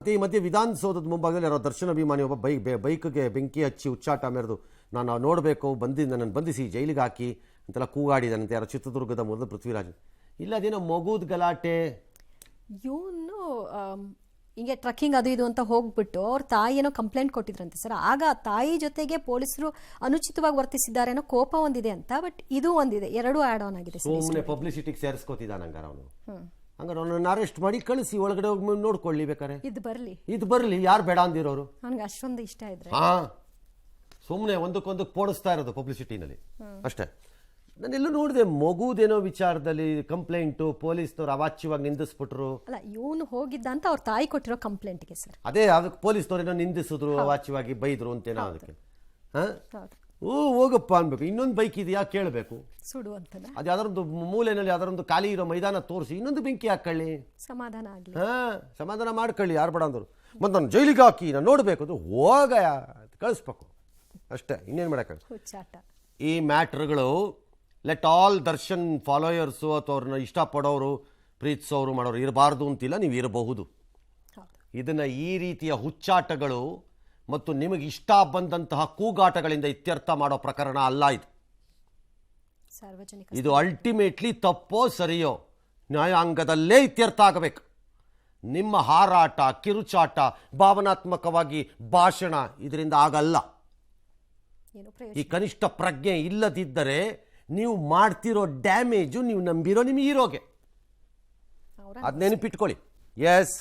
ಈ ಮಧ್ಯೆ ವಿಧಾನಸೌಧದ ಮುಂಭಾಗದಲ್ಲಿ ಯಾರೋ ದರ್ಶನ ಅಭಿಮಾನಿ ಒಬ್ಬ ಬೈಕ್ಗೆ ಬೆಂಕಿ ಹಚ್ಚಿ ಹುಚ್ಚಾಟ ಮೆರೆದು ನಾನು ನೋಡಬೇಕು ನನ್ನನ್ನು ಬಂಧಿಸಿ ಜೈಲಿಗೆ ಹಾಕಿ ಅಂತೆಲ್ಲ ಕೂಗಾಡಿದಾನಂತೆ ಯಾರೋ ಚಿತ್ರದುರ್ಗದ ಮೊದಲು ಪೃಥ್ವಿರಾಜ್. ಇಲ್ಲ ಅದೇನೋ ಮಗುದ ಗಲಾಟೆ, ಇವನು ಹಿಂಗೆ ಟ್ರಕ್ಕಿಂಗ್ ಅದು ಇದು ಅಂತ ಹೋಗ್ಬಿಟ್ಟು ಅವ್ರ ತಾಯಿ ಏನೋ ಕಂಪ್ಲೇಂಟ್ ಕೊಟ್ಟಿದ್ರಂತೆ ಸರ್. ಆಗ ತಾಯಿ ಜೊತೆಗೆ ಪೊಲೀಸರು ಅನುಚಿತವಾಗಿ ವರ್ತಿಸಿದ್ದಾರೆ ಅನ್ನೋ ಕೋಪ ಒಂದಿದೆ ಅಂತ. ಬಟ್ ಇದು ಒಂದಿದೆ, ಎರಡೂ ಆಡ್ ಆನ್ ಆಗಿದೆ. ಸುಮ್ಮನೆ ಪಬ್ಲಿಸಿಟಿಗೆ ಸೇರಿಸ್ಕೋತಿದ್ದಾನ ಹಂಗಾರ ಅವನು. ಹಂಗಾರೆ ಅವನನ್ನು ಅರೆಸ್ಟ್ ಮಾಡಿ ಕಳಿಸಿ, ಒಳಗಡೆ ಹೋಗಿ ನೋಡ್ಕೊಳ್ಳಿ ಬೇಕಾರೆ. ಇದು ಬರಲಿ, ಯಾರು ಬೇಡ ಅಂದಿರೋರು. ನನಗೆ ಅಷ್ಟೊಂದು ಇಷ್ಟ ಇದ್ರೆ ಸುಮ್ಮನೆ ಒಂದಕ್ಕೊಂದಕ್ಕೆ ಪೋಡಿಸ್ತಾ ಇರೋದು ಪಬ್ಲಿಸಿಟಿನಲ್ಲಿ ಅಷ್ಟೇ. ನಾನೆಲ್ಲೂ ನೋಡಿದೆ ಮಗುದೇನೋ ವಿಚಾರದಲ್ಲಿ ಕಂಪ್ಲೇಂಟು, ಪೊಲೀಸ್ನವ್ರು ಅವಾಚ್ಯವಾಗಿ ನಿಂದಿಸ್ಬಿಟ್ರು. ಅಲ್ಲ, ಇವನು ಹೋಗಿದ್ದ ಅಂತ ಅವ್ರ ತಾಯಿ ಕೊಟ್ಟಿರೋ ಕಂಪ್ಲೇಂಟ್ಗೆ ಸರ್. ಅದೇ ಅದಕ್ಕೆ ಪೊಲೀಸ್ನವ್ರೇನೋ ನಿಂದಿಸಿದ್ರು, ಅವಾಚ್ಯವಾಗಿ ಬೈದ್ರು ಅಂತೇನೋ ಅದಕ್ಕೆ. ಹೋಗಪ್ಪ ಅನ್ಬೇಕು. ಇನ್ನೊಂದು ಬೈಕ್ ಇದೆಯಾ ಕೇಳಬೇಕು, ಸುಡು ಅಂತ. ಅದು ಯಾವ್ದಾರೊಂದು ಮೂಲೆಯಲ್ಲಿ ಯಾವ್ದಾರೊಂದು ಖಾಲಿ ಇರೋ ಮೈದಾನ ತೋರಿಸಿ ಇನ್ನೊಂದು ಬೆಂಕಿ ಹಾಕೊಳ್ಳಿ, ಸಮಾಧಾನ ಆಗಲಿ. ಸಮಾಧಾನ ಮಾಡ್ಕೊಳ್ಳಿ, ಯಾರು ಬೇಡ ಅಂದರು. ಮತ್ತು ನಾನು ಜೈಲಿಗೆ ಹಾಕಿ ನಾನು ನೋಡಬೇಕು ಅದು ಹೋಗ ಕಳಿಸ್ಬೇಕು ಅಷ್ಟೇ, ಇನ್ನೇನು ಮಾಡೋಕ್ಕಾಗ. ಹುಚ್ಚಾಟ. ಈ ಮ್ಯಾಟ್ರ್ಗಳು ಲೆಟ್ ಆಲ್ ದರ್ಶನ್ ಫಾಲೋಯರ್ಸು ಅಥವಾ ಅವ್ರನ್ನ ಇಷ್ಟಪಡೋರು ಪ್ರೀತಿಸೋರು ಮಾಡೋರು ಇರಬಾರ್ದು ಅಂತಿಲ್ಲ, ನೀವು ಇರಬಹುದು. ಇದನ್ನು ಈ ರೀತಿಯ ಹುಚ್ಚಾಟಗಳು ಮತ್ತು ನಿಮಗೆ ಇಷ್ಟ ಬಂದಂತಹ ಕೂಗಾಟಗಳಿಂದ ಇತ್ಯರ್ಥ ಮಾಡೋ ಪ್ರಕರಣ ಅಲ್ಲ ಇದು. ಇದು ಅಲ್ಟಿಮೇಟ್ಲಿ ತಪ್ಪೋ ಸರಿಯೋ ನ್ಯಾಯಾಂಗದಲ್ಲೇ ಇತ್ಯರ್ಥ ಆಗಬೇಕು. ನಿಮ್ಮ ಹಾರಾಟ, ಕಿರುಚಾಟ, ಭಾವನಾತ್ಮಕವಾಗಿ ಭಾಷಣ ಇದರಿಂದ ಆಗಲ್ಲ. ಈ ಕನಿಷ್ಠ ಪ್ರಜ್ಞೆ ಇಲ್ಲದಿದ್ದರೆ ನೀವು ಮಾಡ್ತಿರೋ ಡ್ಯಾಮೇಜು ನೀವು ನಂಬಿರೋ ನಿಮ್ಮ ಹೀರೋಗೆ. ಅದು ನೆನಪಿಟ್ಕೊಳ್ಳಿ. ಎಸ್.